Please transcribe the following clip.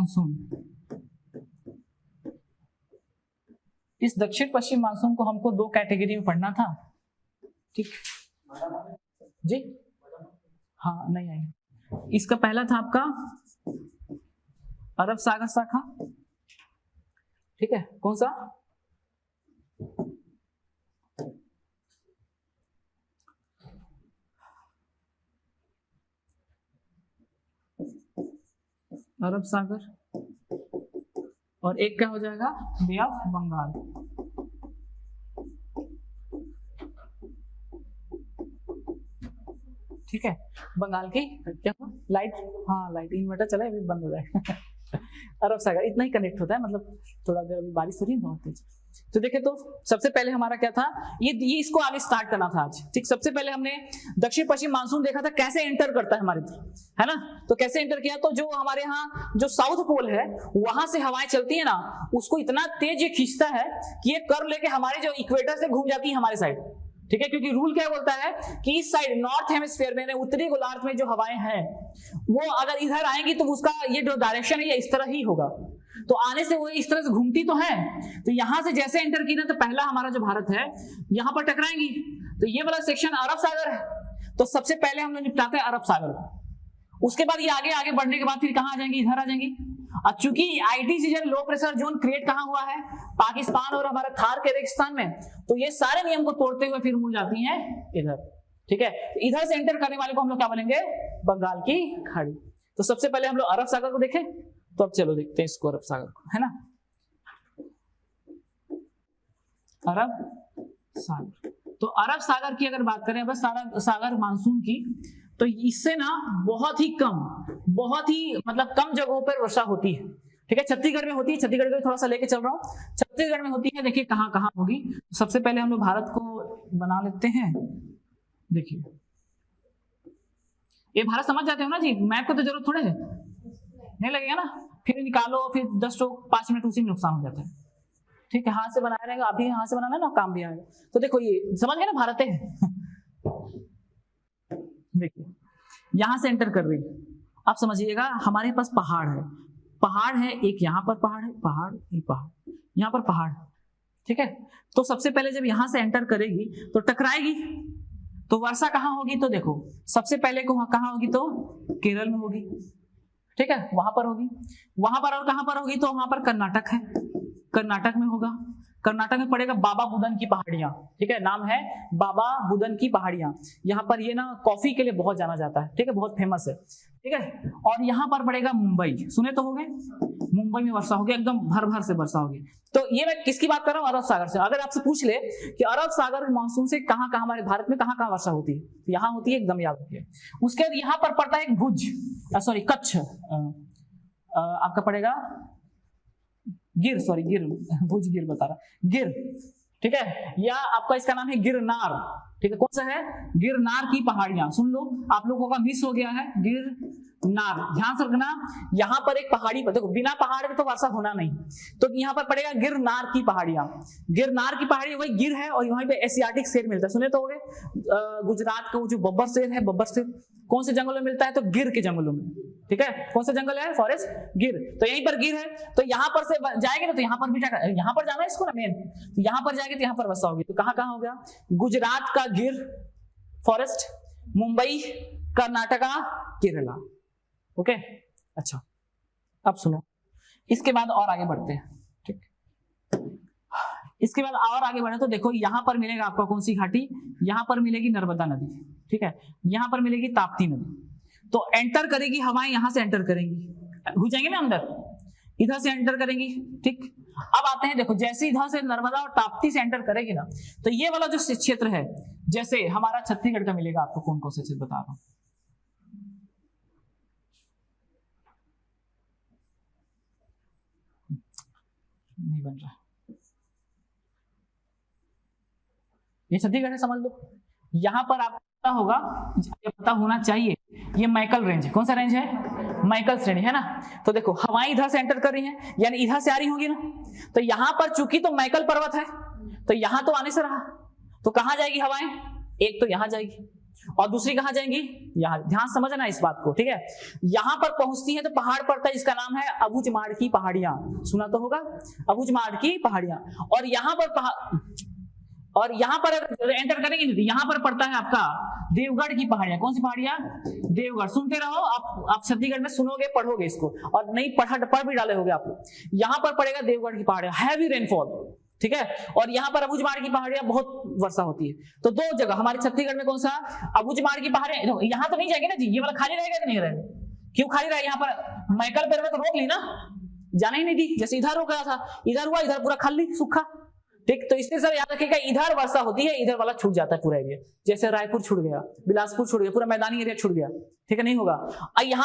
Monsoon, इस दक्षिण पश्चिम monsoon को हमको दो कैटेगरी में पढ़ना था, ठीक जी? हाँ नहीं आई। इसका पहला था आपका अरब सागर शाखा, ठीक है, कौन सा? अरब सागर, और एक क्या हो जाएगा? बे ऑफ बंगाल। ठीक है, बंगाल की क्या लाइट, हाँ लाइट, इन्वर्टर चला है अभी बंद हो जाएगा। अरब सागर इतना ही कनेक्ट होता है, मतलब थोड़ा देर अभी बारिश हो रही है बहुत तेज। तो देखे तो सबसे पहले हमारा क्या था, ये इसको आगे स्टार्ट करना था आज, ठीक। सबसे पहले हमने दक्षिण पश्चिम मानसून देखा था कैसे एंटर करता है हमारे तरफ, है ना? तो कैसे एंटर किया, तो जो हमारे यहाँ जो साउथ पोल है वहां से हवाएं चलती है ना, उसको इतना तेज ये खींचता है कि ये कर्व लेके हमारे जो इक्वेटर से घूम जाती है हमारे साइड, ठीक है। क्योंकि रूल क्या बोलता है कि इस साइड नॉर्थ हेमिस्फीयर में, उत्तरी गोलार्ध में जो हवाएं हैं वो अगर इधर आएंगी तो उसका ये जो डायरेक्शन है ये इस तरह ही होगा, तो आने से वो इस तरह से घूमती तो है। तो यहां से जैसे एंटर की ना, तो पहला हमारा जो भारत है यहां पर टकराएंगी, तो ये वाला सेक्शन अरब सागर है। तो सबसे पहले हम लोग निपटाते हैं अरब सागर, उसके बाद ये आगे आगे बढ़ने के बाद फिर कहां आ जाएंगी? इधर आ जाएंगी। अब चूंकि आईटीसी जो लो प्रेशर जोन क्रिएट कहां हुआ है? पाकिस्तान और हमारे थार के रेगिस्तान में, तो ये सारे नियम को तोड़ते हुए फिर मुड़ जाती हैं इधर, ठीक है। इधर से एंटर करने वाले को हम लोग क्या बोलेंगे? बंगाल की खाड़ी। तो सबसे पहले हम लोग अरब सागर को देखें, तो अब चलो देखते हैं इसको, अरब सागर को, है ना। अरब सागर, तो अरब सागर की अगर बात करें बस अरब सागर मानसून की, तो इससे ना बहुत ही कम, बहुत ही मतलब कम जगहों पर वर्षा होती है, ठीक है। छत्तीसगढ़ में होती है, छत्तीसगढ़ को थोड़ा सा लेके चल रहा हूँ, छत्तीसगढ़ में होती है। देखिए कहाँ कहाँ होगी। सबसे पहले हम लोग भारत को बना लेते हैं। देखिए ये भारत समझ जाते हो ना जी, मैप को तो जरूरत थोड़े है, नहीं लगेगा ना, फिर निकालो, फिर 10 तो 5 मिनट उसी में नुकसान हो जाता है, ठीक है। हाथ से बनाया रहेगा, अभी हाथ से बनाना ना, काम भी आएगा। तो देखो ये समझ गए ना, भारत है। देखिए यहां से एंटर कर रही, आप समझिएगा हमारे पास पहाड़ है, पहाड़ है एक, यहाँ पर पहाड़ है, पहाड़ एक, पहाड़ यहाँ पर पहाड़, ठीक है। तो सबसे पहले जब यहां से एंटर करेगी तो टकराएगी, तो वर्षा कहाँ होगी? तो देखो सबसे पहले को कहाँ होगी? तो केरल में होगी, ठीक है, वहां पर होगी, वहां पर। और कहां पर होगी? तो वहां पर कर्नाटक है, कर्नाटक में होगा। कर्नाटक में पड़ेगा बाबा बुदन की पहाड़ियां, ठीक है, नाम है बाबा बुदन की पहाड़ियां। यहाँ पर ये ना कॉफी के लिए बहुत जाना जाता है, ठीक है, बहुत फेमस है, ठीक है। और यहाँ पर पड़ेगा मुंबई, सुने तो होंगे, मुंबई में वर्षा होगी, एकदम भर भर से वर्षा होगी। तो ये मैं किसकी बात कर रहा हूँ? अरब सागर से। अगर आपसे पूछ ले कि अरब सागर मानसून से कहाँ कहाँ हमारे भारत में कहाँ कहाँ वर्षा होती है, तो यहाँ होती है, एकदम याद रखिए। उसके बाद यहाँ पर पड़ता है भुज, सॉरी कच्छ, आपका पड़ेगा गिर, सॉरी गिर, भुज गिर बता रहा, गिर, ठीक है, या आपका इसका नाम है गिरनार, ठीक है। कौन सा है? गिरनार की पहाड़ियां। सुन लो, आप लोगों का मिस हो गया है गिरनार, ध्यान से रखना। यहाँ पर एक पहाड़ी पर देखो, बिना पहाड़ के तो वर्षा होना नहीं, तो यहाँ पर पड़ेगा गिरनार की पहाड़ियां। गिरनार की पहाड़ी वही गिर है, और वहीं पे एशियाटिक शेर मिलता है, सुने तो होगे। गुजरात का जो बब्बर शेर है, बब्बर शेर कौन से जंगलों में मिलता है? तो गिर के जंगलों में, ठीक है। कौन सा जंगल है? फॉरेस्ट गिर, तो यहीं पर गिर है। तो यहाँ पर से जाएंगे ना, तो यहाँ पर भी यहाँ पर जाना है इसको ना मेन, तो यहाँ पर जाएंगे तो यहाँ पर वर्षा होगी। तो कहाँ कहाँ हो गया? गुजरात का गिर फॉरेस्ट, मुंबई, कर्नाटका, केरला, ओके। अच्छा अब सुनो, इसके बाद और आगे बढ़ते हैं, ठीक। इसके बाद और आगे बढ़े तो देखो यहाँ पर मिलेगा आपका कौन सी घाटी? यहाँ पर मिलेगी नर्मदा नदी, ठीक है, यहाँ पर मिलेगी ताप्ती नदी। तो एंटर करेगी हवाएं, यहां से एंटर करेंगी, घुस जाएंगे ना अंदर, इधर से एंटर करेंगी, ठीक। अब आते हैं, देखो जैसे इधर से नर्मदा और ताप्ती से एंटर करेगी ना, तो ये वाला जो क्षेत्र है, जैसे हमारा छत्तीसगढ़ का मिलेगा आपको, कौन कौन से क्षेत्र बता रहा हूं, नहीं बन रहा, ये छत्तीसगढ़ है, समझ लो। यहां पर आपको पता होगा, ये पता होना चाहिए, ये मैकल रेंज है। कौन सा रेंज है? मैकल श्रेणी, है ना। तो देखो हवाएं इधर से एंटर कर रही हैं, यानी इधर से आ रही होगी ना, तो यहां पर चूंकि तो मैकल पर्वत है, तो यहां तो आने से रहा, तो कहां जाएगी हवाएं? एक तो यहां जाएगी, और दूसरी कहां जाएंगी, यहाँ। ध्यान समझना इस बात को, ठीक है। यहां पर पहुंचती है तो पहाड़ पड़ता है, इसका नाम है अबुझमाड़ की पहाड़ियां, सुना तो होगा, अबुझमाड़ की पहाड़ियां। और यहाँ पर एंटर करेंगे नहीं, यहाँ पर पड़ता है आपका देवगढ़ की पहाड़ियां। कौन सी पहाड़ियां, देवगढ़। सुनते रहो, आप छत्तीसगढ़ में सुनोगे, पढ़ोगे इसको, और नहीं पढ़ भी डाले होगे आप। यहाँ पर पड़ेगा देवगढ़ की पहाड़ियां, हैवी रेनफॉल, ठीक है। और यहाँ पर अबुझमाड़ की पहाड़ियां बहुत वर्षा होती है। तो दो जगह हमारे छत्तीसगढ़ में, कौन सा, अबुझमाड़ की पहाड़ियां। यहाँ तो नहीं जाएंगे ना जी, ये वाला खाली रहेगा कि नहीं रहेगा, क्यों खाली रहेगा, यहाँ पर मैकल पेड़ में तो रोक ली ना, जाना ही नहीं दी। जैसे इधर रोक रहा था, इधर हुआ, इधर पूरा खाली सूखा, ठीक। तो इसलिए सर याद रखिएगा, इधर वर्षा होती है, इधर वाला छूट जाता है पूरा एरिया। जैसे रायपुर छूट गया, बिलासपुर छूट गया, पूरा मैदानी एरिया छूट गया, ठीक है, नहीं होगा। यहाँ